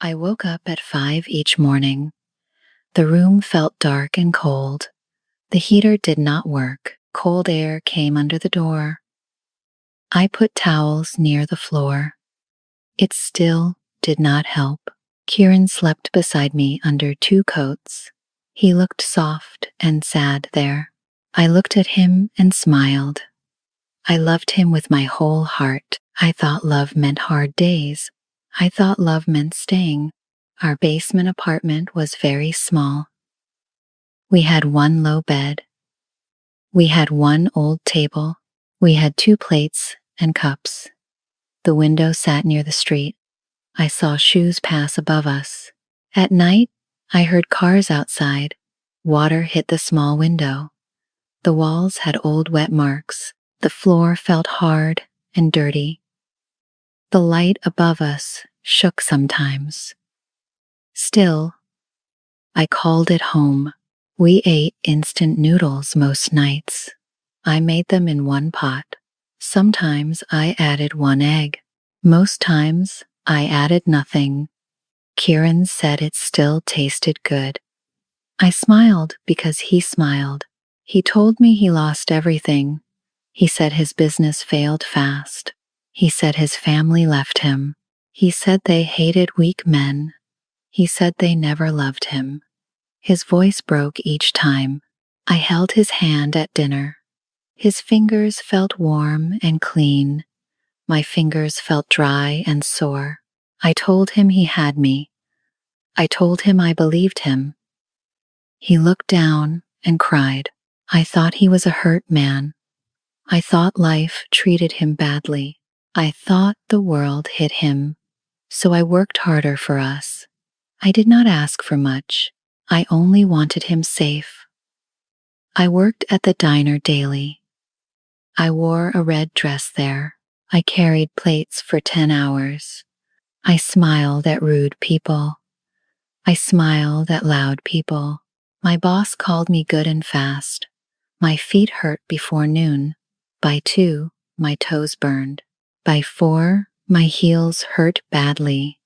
I woke up at 5 each morning. The room felt dark and cold. The heater did not work. Cold air came under the door. I put towels near the floor. It still did not help. Kieran slept beside me under two coats. He looked soft and sad there. I looked at him and smiled. I loved him with my whole heart. I thought love meant hard days. I thought love meant staying. Our basement apartment was very small. We had one low bed. We had one old table. We had two plates and cups. The window sat near the street. I saw shoes pass above us. At night, I heard cars outside. Water hit the small window. The walls had old wet marks. The floor felt hard and dirty. The light above us shook sometimes. Still, I called it home. We ate instant noodles most nights. I made them in one pot. Sometimes I added one egg. Most times I added nothing. Kieran said it still tasted good. I smiled because he smiled. He told me he lost everything. He said his business failed fast. He said his family left him. He said they hated weak men. He said they never loved him. His voice broke each time. I held his hand at dinner. His fingers felt warm and clean. My fingers felt dry and sore. I told him he had me. I told him I believed him. He looked down and cried. I thought he was a hurt man. I thought life treated him badly. I thought the world hit him. So I worked harder for us. I did not ask for much. I only wanted him safe. I worked at the diner daily. I wore a red dress there. I carried plates for 10 hours. I smiled at rude people. I smiled at loud people. My boss called me good and fast. My feet hurt before noon. By 2, my toes burned. By 4, my heels hurt badly.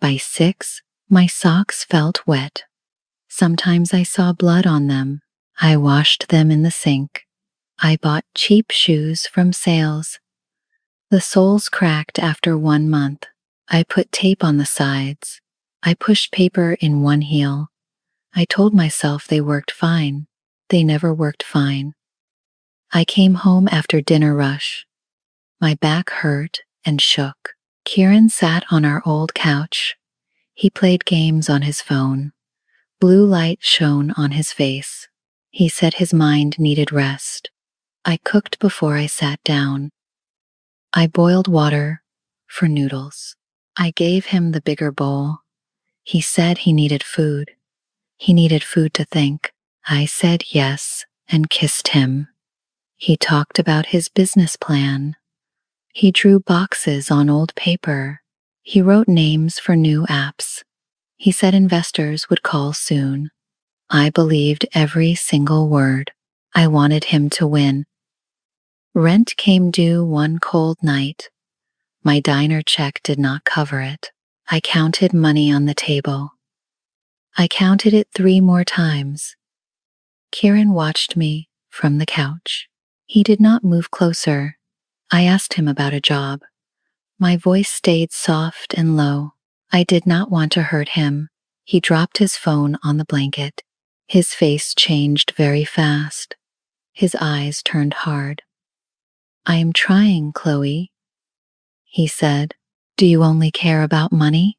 By 6, my socks felt wet. Sometimes I saw blood on them. I washed them in the sink. I bought cheap shoes from sales. The soles cracked after 1 month. I put tape on the sides. I pushed paper in one heel. I told myself they worked fine. They never worked fine. I came home after dinner rush. My back hurt and shook. Kieran sat on our old couch. He played games on his phone. Blue light shone on his face. He said his mind needed rest. I cooked before I sat down. I boiled water for noodles. I gave him the bigger bowl. He said he needed food. He needed food to think. I said yes and kissed him. He talked about his business plan. He drew boxes on old paper. He wrote names for new apps. He said investors would call soon. I believed every single word. I wanted him to win. Rent came due one cold night. My diner check did not cover it. I counted money on the table. I counted it 3 more times. Kieran watched me from the couch. He did not move closer. I asked him about a job. My voice stayed soft and low. I did not want to hurt him. He dropped his phone on the blanket. His face changed very fast. His eyes turned hard. I am trying, Chloe, he said. Do you only care about money?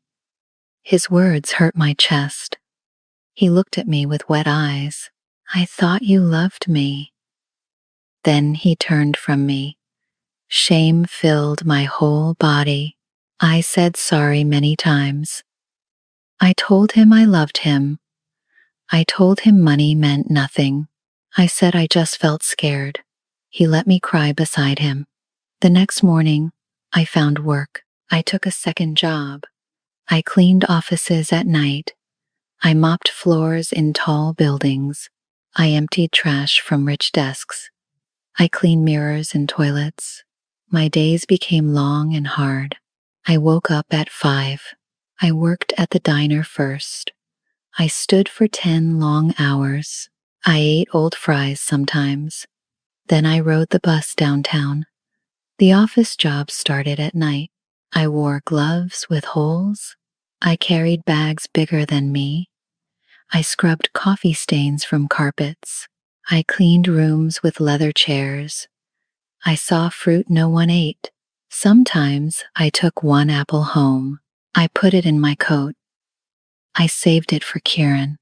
His words hurt my chest. He looked at me with wet eyes. I thought you loved me. Then he turned from me. Shame filled my whole body. I said sorry many times. I told him I loved him. I told him money meant nothing. I said I just felt scared. He let me cry beside him. The next morning, I found work. I took a second job. I cleaned offices at night. I mopped floors in tall buildings. I emptied trash from rich desks. I cleaned mirrors and toilets. My days became long and hard. I woke up at 5. I worked at the diner first. I stood for 10 long hours. I ate old fries sometimes. Then I rode the bus downtown. The office job started at night. I wore gloves with holes. I carried bags bigger than me. I scrubbed coffee stains from carpets. I cleaned rooms with leather chairs. I saw fruit no one ate. Sometimes I took one apple home. I put it in my coat. I saved it for Kieran.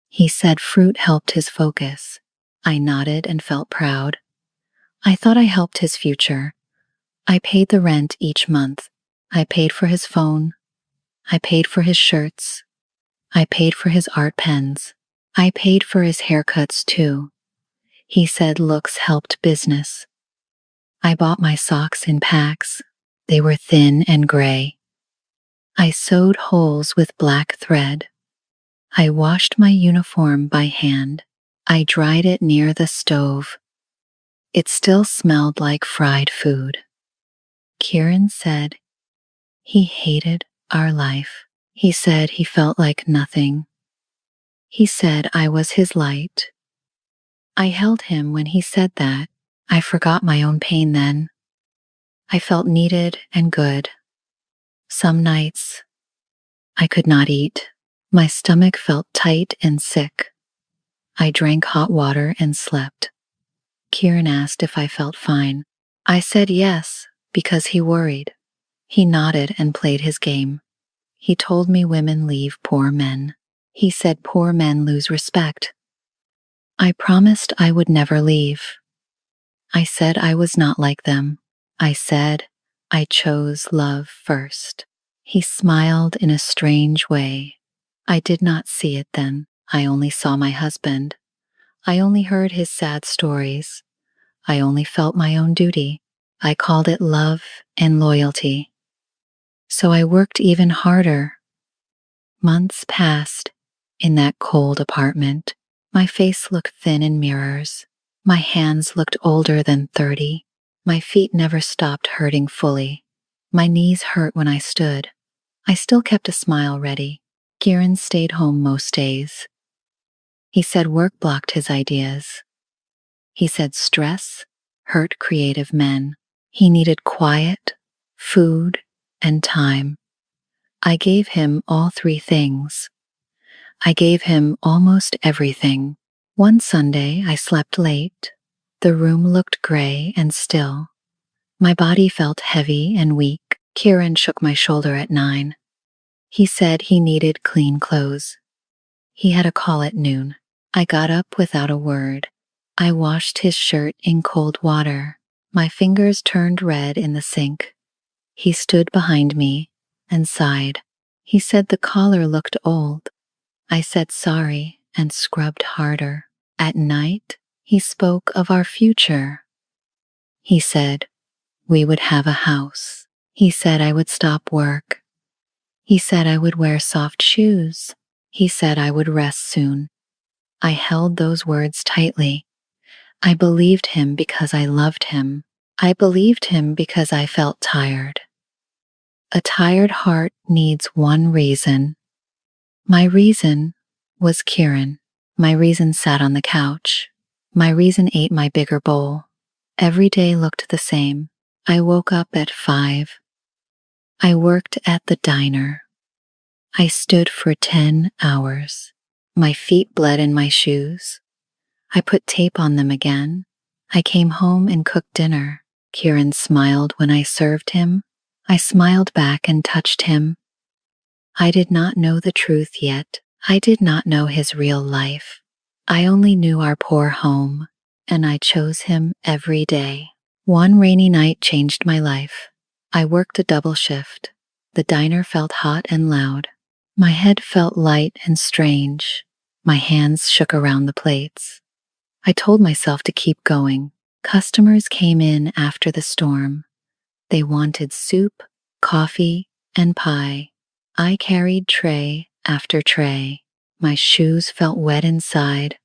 He said fruit helped his focus. I nodded and felt proud. I thought I helped his future. I paid the rent each month. I paid for his phone. I paid for his shirts. I paid for his art pens. I paid for his haircuts too. He said looks helped business. I bought my socks in packs. They were thin and gray. I sewed holes with black thread. I washed my uniform by hand. I dried it near the stove. It still smelled like fried food. Kieran said he hated our life. He said he felt like nothing. He said I was his light. I held him when he said that. I forgot my own pain then. I felt needed and good. Some nights, I could not eat. My stomach felt tight and sick. I drank hot water and slept. Kieran asked if I felt fine. I said yes, because he worried. He nodded and played his game. He told me women leave poor men. He said poor men lose respect. I promised I would never leave. I said I was not like them. I said I chose love first. He smiled in a strange way. I did not see it then. I only saw my husband. I only heard his sad stories. I only felt my own duty. I called it love and loyalty. So I worked even harder. Months passed in that cold apartment. My face looked thin in mirrors. My hands looked older than 30. My feet never stopped hurting fully. My knees hurt when I stood. I still kept a smile ready. Kieran stayed home most days. He said work blocked his ideas. He said stress hurt creative men. He needed quiet, food, and time. I gave him all three things. I gave him almost everything. One Sunday, I slept late. The room looked gray and still. My body felt heavy and weak. Kieran shook my shoulder at 9. He said he needed clean clothes. He had a call at noon. I got up without a word. I washed his shirt in cold water. My fingers turned red in the sink. He stood behind me and sighed. He said the collar looked old. I said sorry and scrubbed harder. At night, he spoke of our future. He said we would have a house. He said I would stop work. He said I would wear soft shoes. He said I would rest soon. I held those words tightly. I believed him because I loved him. I believed him because I felt tired. A tired heart needs one reason. My reason was Kieran. My reason sat on the couch. My reason ate my bigger bowl. Every day looked the same. I woke up at 5. I worked at the diner. I stood for 10 hours. My feet bled in my shoes. I put tape on them again. I came home and cooked dinner. Kieran smiled when I served him. I smiled back and touched him. I did not know the truth yet. I did not know his real life. I only knew our poor home, and I chose him every day. One rainy night changed my life. I worked a double shift. The diner felt hot and loud. My head felt light and strange. My hands shook around the plates. I told myself to keep going. Customers came in after the storm. They wanted soup, coffee, and pie. I carried tray after tray. My shoes felt wet inside.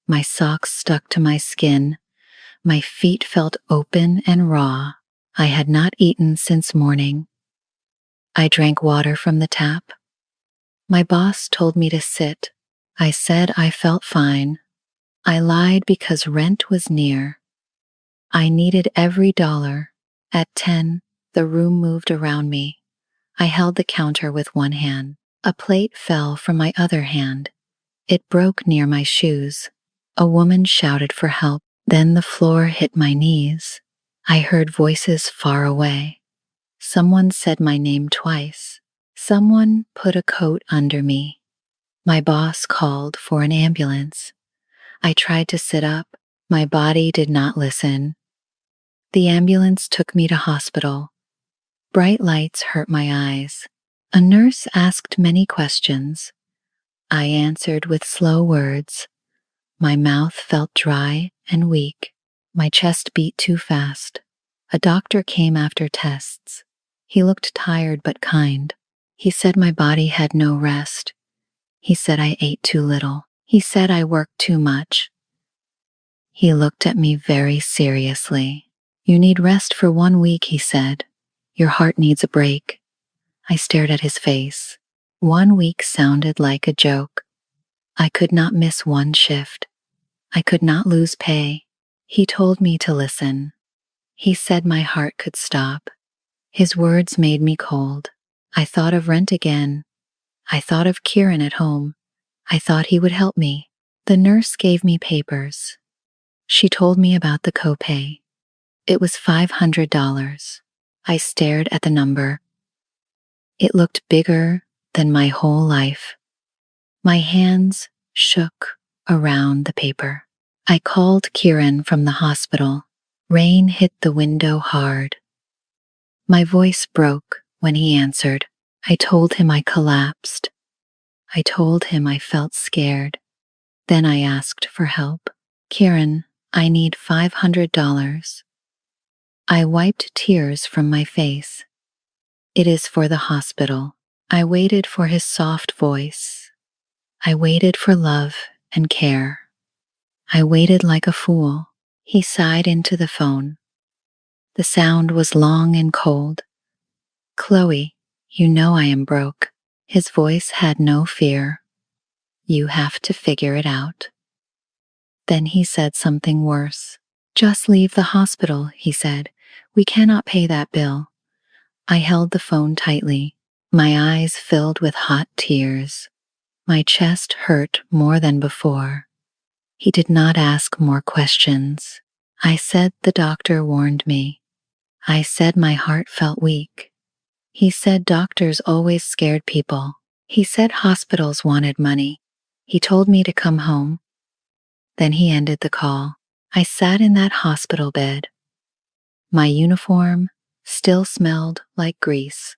My socks stuck to my skin. My feet felt open and raw. I had not eaten since morning. I drank water from the tap. My boss told me to sit. I said I felt fine. I lied because rent was near. I needed every dollar. At 10, the room moved around me. I held the counter with one hand. A plate fell from my other hand. It broke near my shoes. A woman shouted for help. Then the floor hit my knees. I heard voices far away. Someone said my name twice. Someone put a coat under me. My boss called for an ambulance. I tried to sit up. My body did not listen. The ambulance took me to hospital. Bright lights hurt my eyes. A nurse asked many questions. I answered with slow words. My mouth felt dry and weak. My chest beat too fast. A doctor came after tests. He looked tired but kind. He said my body had no rest. He said I ate too little. He said I worked too much. He looked at me very seriously. You need rest for 1 week, he said. Your heart needs a break. I stared at his face. 1 week sounded like a joke. I could not miss one shift. I could not lose pay. He told me to listen. He said my heart could stop. His words made me cold. I thought of rent again. I thought of Kieran at home. I thought he would help me. The nurse gave me papers. She told me about the copay. It was $500. I stared at the number. It looked bigger than my whole life. My hands shook around the paper. I called Kieran from the hospital. Rain hit the window hard. My voice broke when he answered. I told him I collapsed. I told him I felt scared. Then I asked for help. Kieran, I need $500. I wiped tears from my face. It is for the hospital. I waited for his soft voice. I waited for love and care. I waited like a fool. He sighed into the phone. The sound was long and cold. Chloe, you know I am broke. His voice had no fear. You have to figure it out. Then he said something worse. Just leave the hospital, he said. We cannot pay that bill. I held the phone tightly. My eyes filled with hot tears. My chest hurt more than before. He did not ask more questions. I said the doctor warned me. I said my heart felt weak. He said doctors always scared people. He said hospitals wanted money. He told me to come home. Then he ended the call. I sat in that hospital bed. My uniform still smelled like grease.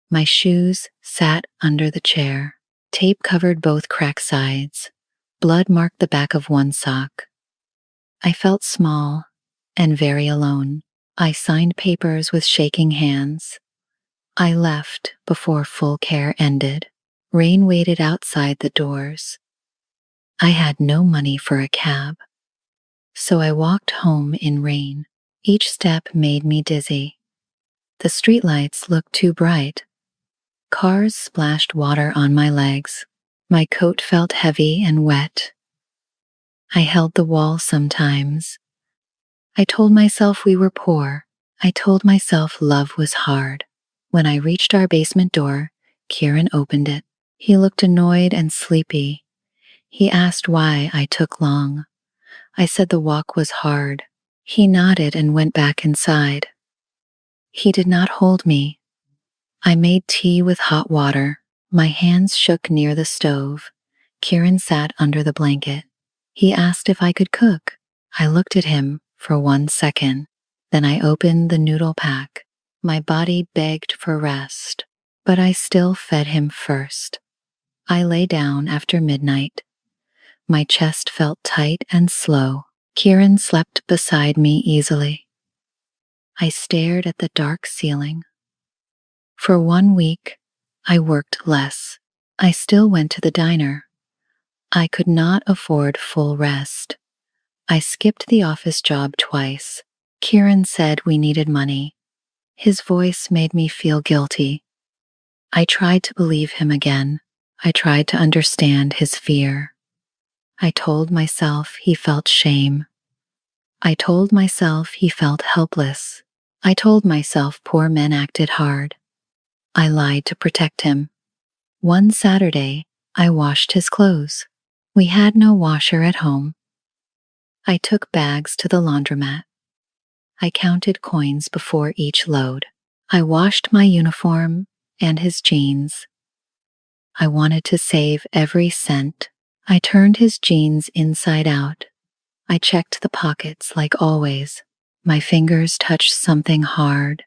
My shoes sat under the chair. Tape covered both cracked sides. Blood marked the back of one sock. I felt small and very alone. I signed papers with shaking hands. I left before full care ended. Rain waited outside the doors. I had no money for a cab, so I walked home in rain. Each step made me dizzy. The streetlights looked too bright. Cars splashed water on my legs. My coat felt heavy and wet. I held the wall sometimes. I told myself we were poor. I told myself love was hard. When I reached our basement door, Kieran opened it. He looked annoyed and sleepy. He asked why I took long. I said the walk was hard. He nodded and went back inside. He did not hold me. I made tea with hot water. My hands shook near the stove. Kieran sat under the blanket. He asked if I could cook. I looked at him for 1 second. Then I opened the noodle pack. My body begged for rest, but I still fed him first. I lay down after midnight. My chest felt tight and slow. Kieran slept beside me easily. I stared at the dark ceiling. For 1 week, I worked less. I still went to the diner. I could not afford full rest. I skipped the office job twice. Kieran said we needed money. His voice made me feel guilty. I tried to believe him again. I tried to understand his fear. I told myself he felt shame. I told myself he felt helpless. I told myself poor men acted hard. I lied to protect him. One Saturday, I washed his clothes. We had no washer at home. I took bags to the laundromat. I counted coins before each load. I washed my uniform and his jeans. I wanted to save every cent. I turned his jeans inside out. I checked the pockets like always. My fingers touched something hard.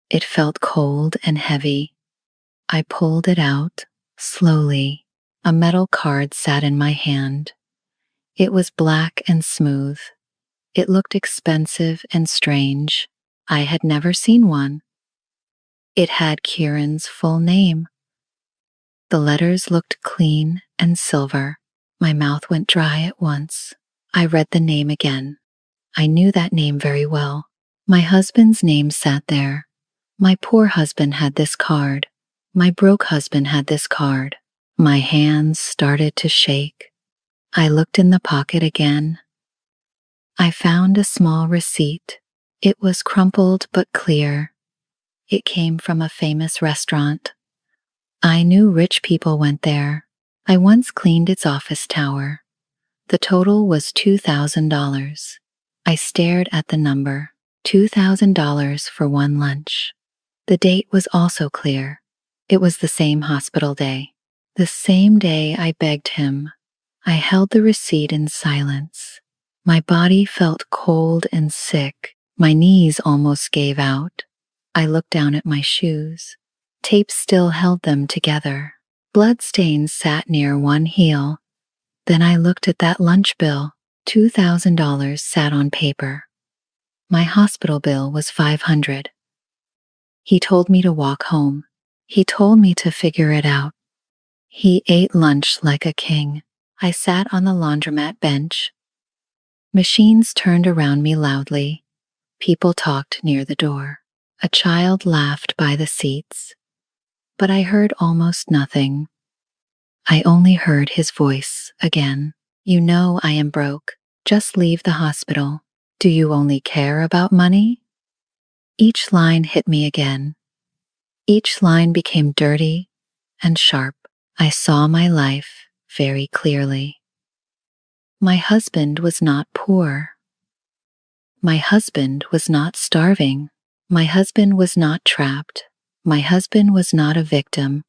It felt cold and heavy. I pulled it out, slowly. A metal card sat in my hand. It was black and smooth. It looked expensive and strange. I had never seen one. It had Kieran's full name. The letters looked clean and silver. My mouth went dry at once. I read the name again. I knew that name very well. My husband's name sat there. My poor husband had this card. My broke husband had this card. My hands started to shake. I looked in the pocket again. I found a small receipt. It was crumpled but clear. It came from a famous restaurant. I knew rich people went there. I once cleaned its office tower. The total was $2,000. I stared at the number, $2,000 for one lunch. The date was also clear. It was the same hospital day. The same day I begged him. I held the receipt in silence. My body felt cold and sick. My knees almost gave out. I looked down at my shoes. Tape still held them together. Bloodstains sat near one heel. Then I looked at that lunch bill. $2,000 sat on paper. My hospital bill was $500. He told me to walk home. He told me to figure it out. He ate lunch like a king. I sat on the laundromat bench. Machines turned around me loudly. People talked near the door. A child laughed by the seats. But I heard almost nothing. I only heard his voice again. You know I am broke. Just leave the hospital. Do you only care about money? Each line hit me again. Each line became dirty and sharp. I saw my life very clearly. My husband was not poor. My husband was not starving. My husband was not trapped. My husband was not a victim.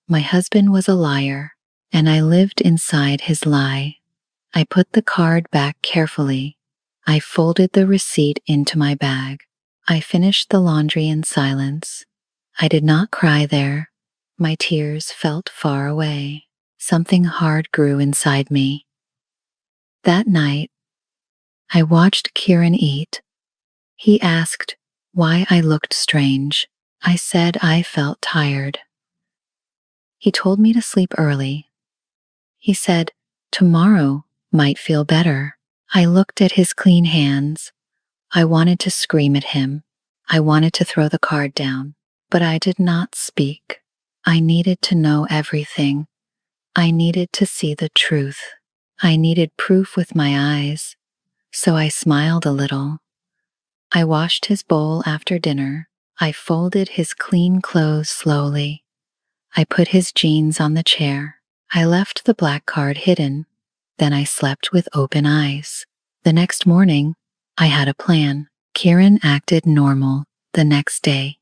My husband was a liar, and I lived inside his lie. I put the card back carefully. I folded the receipt into my bag. I finished the laundry in silence. I did not cry there. My tears felt far away. Something hard grew inside me. That night, I watched Kieran eat. He asked why I looked strange. I said I felt tired. He told me to sleep early. He said, tomorrow might feel better. I looked at his clean hands. I wanted to scream at him. I wanted to throw the card down, but I did not speak. I needed to know everything. I needed to see the truth. I needed proof with my eyes, so I smiled a little. I washed his bowl after dinner. I folded his clean clothes slowly. I put his jeans on the chair. I left the black card hidden. Then I slept with open eyes. The next morning, I had a plan. Kieran acted normal the next day.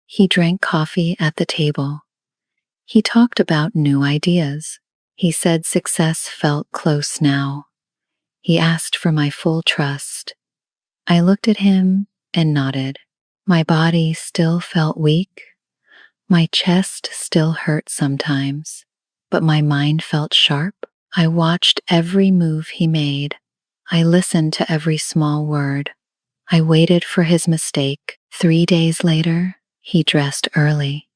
He drank coffee at the table. He talked about new ideas. He said success felt close now. He asked for my full trust. I looked at him and nodded. My body still felt weak. My chest still hurt sometimes, but my mind felt sharp. I watched every move he made. I listened to every small word. I waited for his mistake. 3 days later, he dressed early.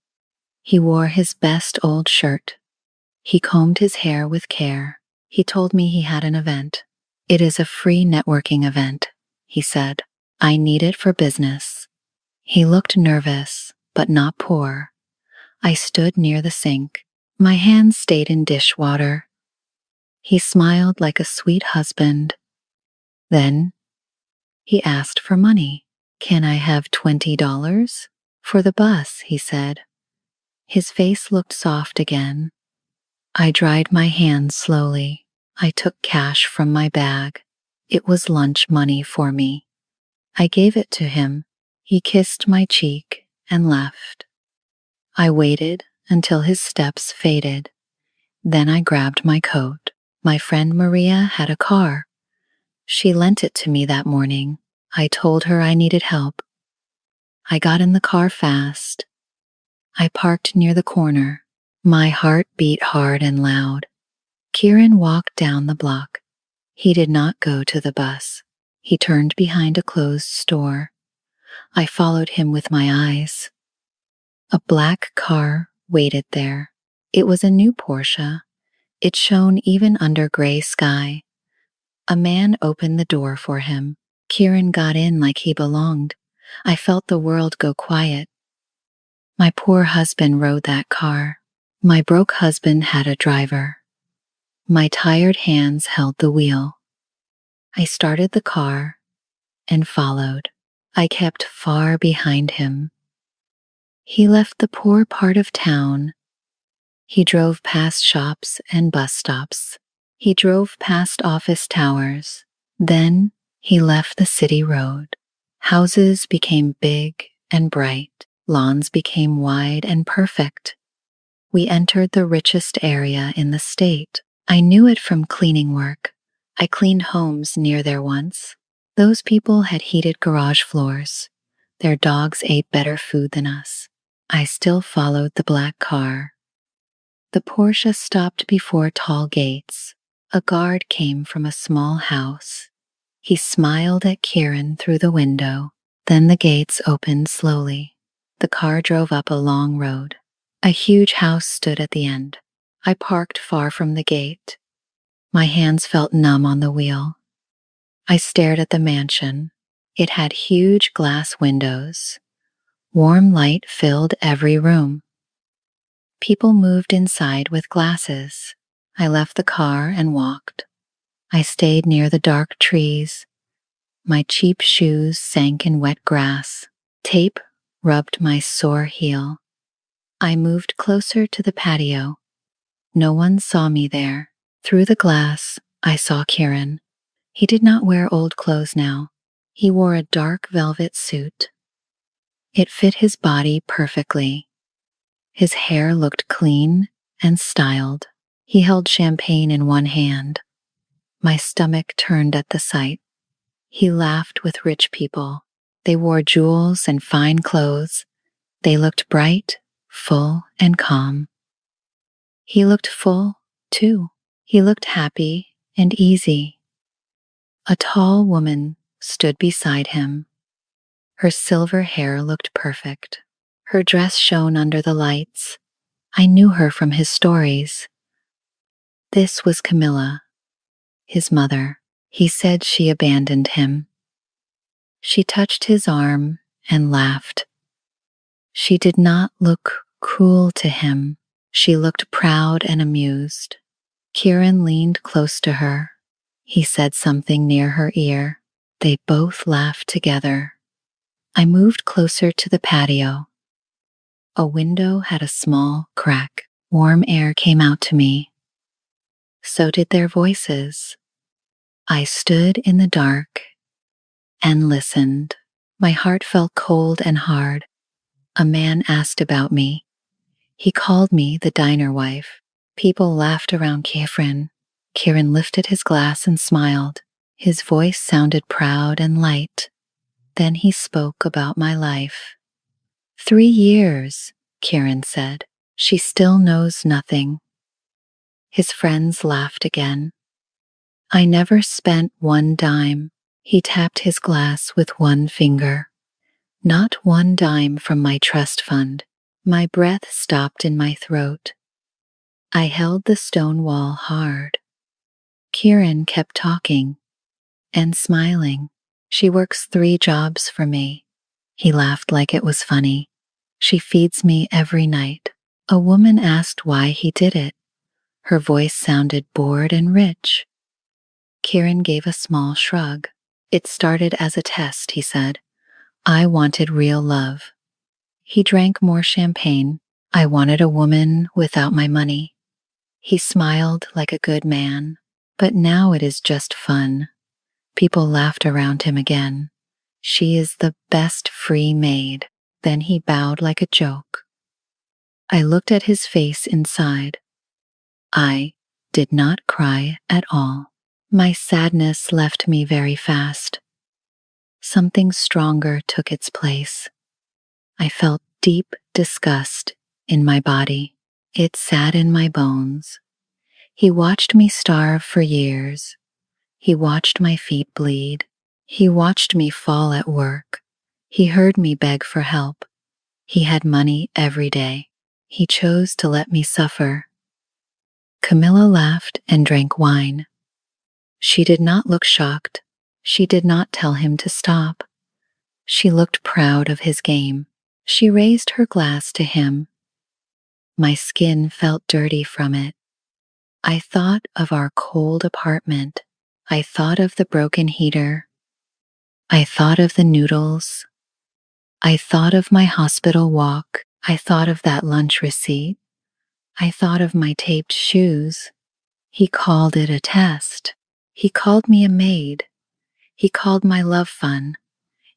He wore his best old shirt. He combed his hair with care. He told me he had an event. It is a free networking event, he said. I need it for business. He looked nervous, but not poor. I stood near the sink. My hands stayed in dishwater. He smiled like a sweet husband. Then he asked for money. "Can I have $20? For the bus," he said. His face looked soft again. I dried my hands slowly. I took cash from my bag. It was lunch money for me. I gave it to him. He kissed my cheek and left. I waited until his steps faded. Then I grabbed my coat. My friend Maria had a car. She lent it to me that morning. I told her I needed help. I got in the car fast. I parked near the corner. My heart beat hard and loud. Kieran walked down the block. He did not go to the bus. He turned behind a closed store. I followed him with my eyes. A black car waited there. It was a new Porsche. It shone even under gray sky. A man opened the door for him. Kieran got in like he belonged. I felt the world go quiet. My poor husband rode that car. My broke husband had a driver. My tired hands held the wheel. I started the car and followed. I kept far behind him. He left the poor part of town. He drove past shops and bus stops. He drove past office towers. Then he left the city road. Houses became big and bright. Lawns became wide and perfect. We entered the richest area in the state. I knew it from cleaning work. I cleaned homes near there once. Those people had heated garage floors. Their dogs ate better food than us. I still followed the black car. The Porsche stopped before tall gates. A guard came from a small house. He smiled at Kieran through the window. Then the gates opened slowly. The car drove up a long road. A huge house stood at the end. I parked far from the gate. My hands felt numb on the wheel. I stared at the mansion. It had huge glass windows. Warm light filled every room. People moved inside with glasses. I left the car and walked. I stayed near the dark trees. My cheap shoes sank in wet grass. Tape rubbed my sore heel. I moved closer to the patio. No one saw me there. Through the glass, I saw Kieran. He did not wear old clothes now. He wore a dark velvet suit. It fit his body perfectly. His hair looked clean and styled. He held champagne in one hand. My stomach turned at the sight. He laughed with rich people. They wore jewels and fine clothes. They looked bright, full, and calm. He looked full, too. He looked happy and easy. A tall woman stood beside him. Her silver hair looked perfect. Her dress shone under the lights. I knew her from his stories. This was Camilla, his mother. He said she abandoned him. She touched his arm and laughed. She did not look cruel to him. She looked proud and amused. Kieran leaned close to her. He said something near her ear. They both laughed together. I moved closer to the patio. A window had a small crack. Warm air came out to me. So did their voices. I stood in the dark and listened. My heart felt cold and hard. A man asked about me. He called me the diner wife. People laughed around Kieran. Kieran lifted his glass and smiled. His voice sounded proud and light. Then he spoke about my life. 3 years, Kieran said. She still knows nothing. His friends laughed again. I never spent 1 dime. He tapped his glass with 1 finger. Not 1 dime from my trust fund. My breath stopped in my throat. I held the stone wall hard. Kieran kept talking and smiling. She works 3 jobs for me. He laughed like it was funny. She feeds me every night. A woman asked why he did it. Her voice sounded bored and rich. Kieran gave a small shrug. It started as a test, he said. I wanted real love. He drank more champagne. I wanted a woman without my money. He smiled like a good man. But now it is just fun. People laughed around him again. She is the best free maid. Then he bowed like a joke. I looked at his face inside. I did not cry at all. My sadness left me very fast. Something stronger took its place. I felt deep disgust in my body. It sat in my bones. He watched me starve for years. He watched my feet bleed. He watched me fall at work. He heard me beg for help. He had money every day. He chose to let me suffer. Camilla laughed and drank wine. She did not look shocked. She did not tell him to stop. She looked proud of his game. She raised her glass to him. My skin felt dirty from it. I thought of our cold apartment. I thought of the broken heater. I thought of the noodles. I thought of my hospital walk. I thought of that lunch receipt. I thought of my taped shoes. He called it a test. He called me a maid. He called my love fun.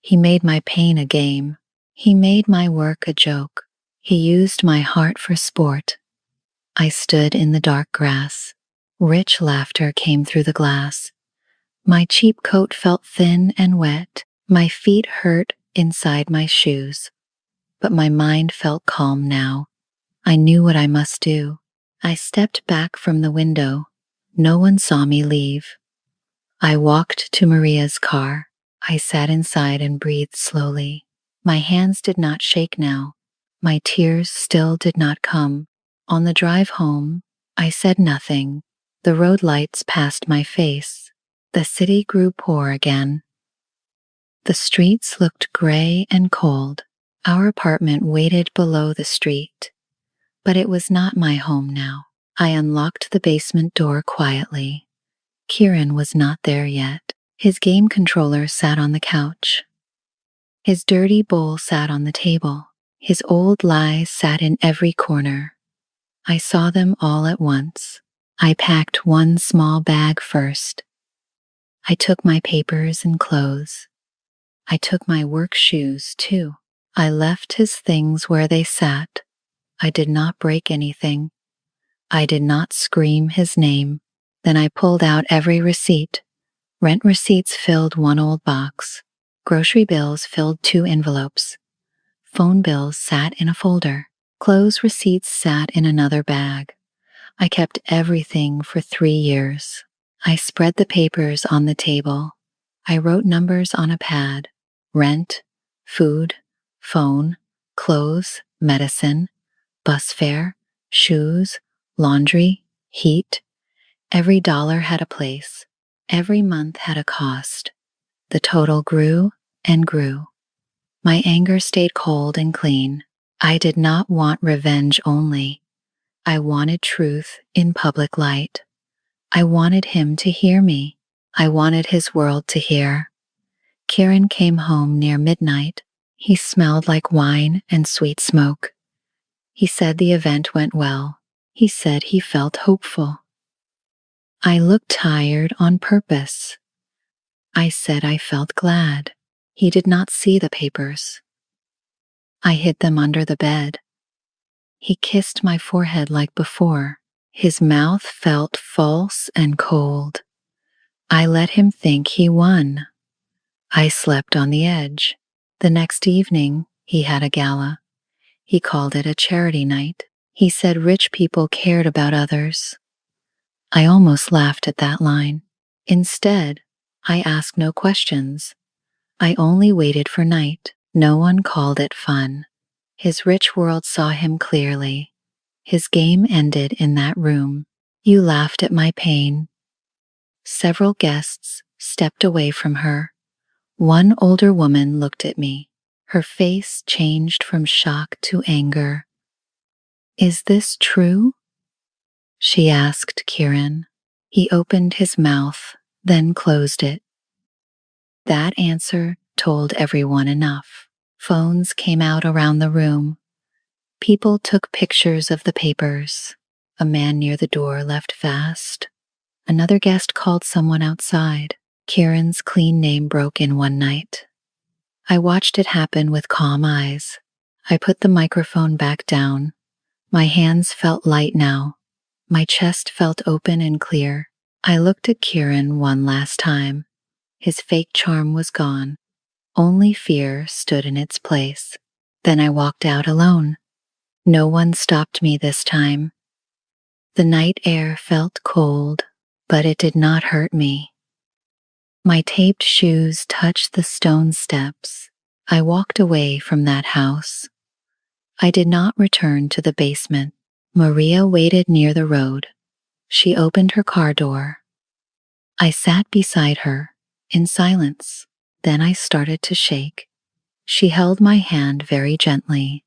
He made my pain a game. He made my work a joke. He used my heart for sport. I stood in the dark grass. Rich laughter came through the glass. My cheap coat felt thin and wet. My feet hurt inside my shoes. But my mind felt calm now. I knew what I must do. I stepped back from the window. No one saw me leave. I walked to Maria's car. I sat inside and breathed slowly. My hands did not shake now. My tears still did not come. On the drive home, I said nothing. The road lights passed my face. The city grew poor again. The streets looked gray and cold. Our apartment waited below the street. But it was not my home now. I unlocked the basement door quietly. Kieran was not there yet. His game controller sat on the couch. His dirty bowl sat on the table. His old lies sat in every corner. I saw them all at once. I packed one small bag first. I took my papers and clothes. I took my work shoes, too. I left his things where they sat. I did not break anything. I did not scream his name. Then I pulled out every receipt. Rent receipts filled one old box. Grocery bills filled 2 envelopes. Phone bills sat in a folder. Clothes receipts sat in another bag. I kept everything for 3 years. I spread the papers on the table. I wrote numbers on a pad. Rent, food, phone, clothes, medicine, bus fare, shoes, laundry, heat. Every dollar had a place. Every month had a cost. The total grew and grew. My anger stayed cold and clean. I did not want revenge only. I wanted truth in public light. I wanted him to hear me. I wanted his world to hear. Kieran came home near midnight. He smelled like wine and sweet smoke. He said the event went well. He said he felt hopeful. I looked tired on purpose. I said I felt glad. He did not see the papers. I hid them under the bed. He kissed my forehead like before. His mouth felt false and cold. I let him think he won. I slept on the edge. The next evening, he had a gala. He called it a charity night. He said rich people cared about others. I almost laughed at that line. Instead, I asked no questions. I only waited for night. No one called it fun. His rich world saw him clearly. His game ended in that room. You laughed at my pain. Several guests stepped away from her. One older woman looked at me. Her face changed from shock to anger. "Is this true?" she asked Kieran. He opened his mouth, then closed it. That answer told everyone enough. Phones came out around the room. People took pictures of the papers. A man near the door left fast. Another guest called someone outside. Kieran's clean name broke in one night. I watched it happen with calm eyes. I put the microphone back down. My hands felt light now. My chest felt open and clear. I looked at Kieran one last time. His fake charm was gone. Only fear stood in its place. Then I walked out alone. No one stopped me this time. The night air felt cold, but it did not hurt me. My taped shoes touched the stone steps. I walked away from that house. I did not return to the basement. Maria waited near the road. She opened her car door. I sat beside her, in silence. Then I started to shake. She held my hand very gently.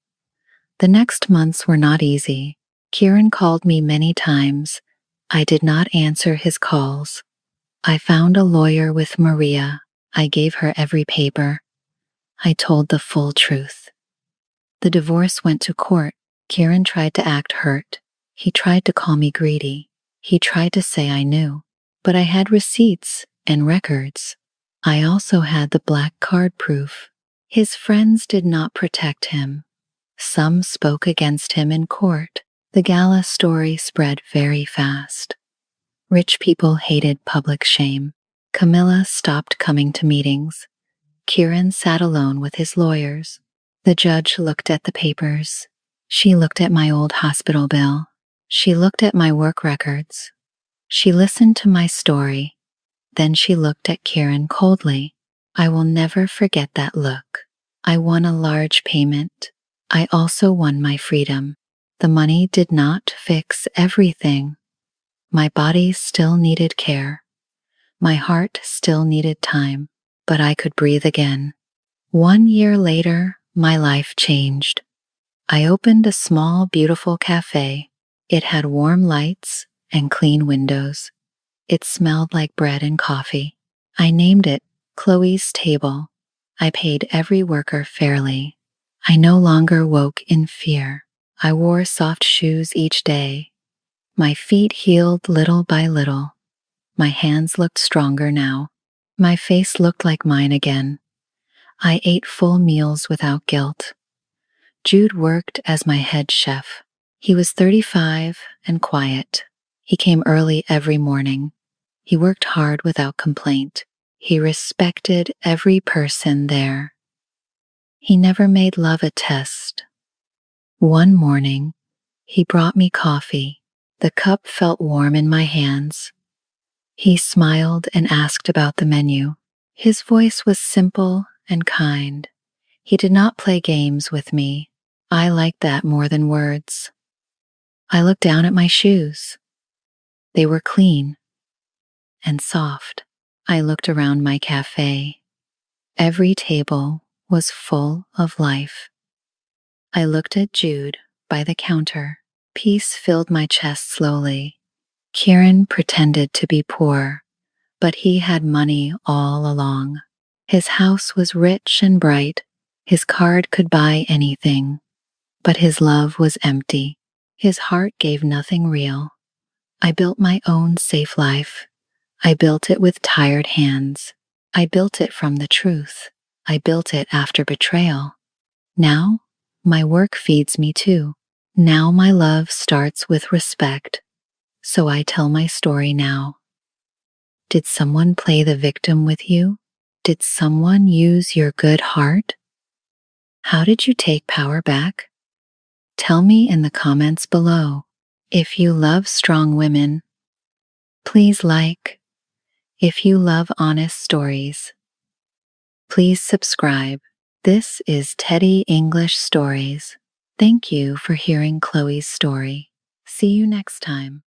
The next months were not easy. Kieran called me many times. I did not answer his calls. I found a lawyer with Maria. I gave her every paper. I told the full truth. The divorce went to court. Kieran tried to act hurt. He tried to call me greedy. He tried to say I knew. But I had receipts and records. I also had the black card proof. His friends did not protect him. Some spoke against him in court. The gala story spread very fast. Rich people hated public shame. Camilla stopped coming to meetings. Kieran sat alone with his lawyers. The judge looked at the papers. She looked at my old hospital bill. She looked at my work records. She listened to my story. Then she looked at Kieran coldly. I will never forget that look. I won a large payment. I also won my freedom. The money did not fix everything. My body still needed care. My heart still needed time, but I could breathe again. 1 year later, my life changed. I opened a small, beautiful cafe. It had warm lights and clean windows. It smelled like bread and coffee. I named it Chloe's Table. I paid every worker fairly. I no longer woke in fear. I wore soft shoes each day. My feet healed little by little. My hands looked stronger now. My face looked like mine again. I ate full meals without guilt. Jude worked as my head chef. He was 35 and quiet. He came early every morning. He worked hard without complaint. He respected every person there. He never made love a test. One morning, he brought me coffee. The cup felt warm in my hands. He smiled and asked about the menu. His voice was simple and kind. He did not play games with me. I liked that more than words. I looked down at my shoes. They were clean and soft. I looked around my cafe. Every table was full of life. I looked at Jude by the counter. Peace filled my chest slowly. Kieran pretended to be poor, but he had money all along. His house was rich and bright. His card could buy anything. But his love was empty. His heart gave nothing real. I built my own safe life. I built it with tired hands. I built it from the truth. I built it after betrayal. Now, my work feeds me too. Now my love starts with respect. So I tell my story now. Did someone play the victim with you? Did someone use your good heart? How did you take power back? Tell me in the comments below. If you love strong women, please like. If you love honest stories, please subscribe. This is Teddy English Stories. Thank you for hearing Chloe's story. See you next time.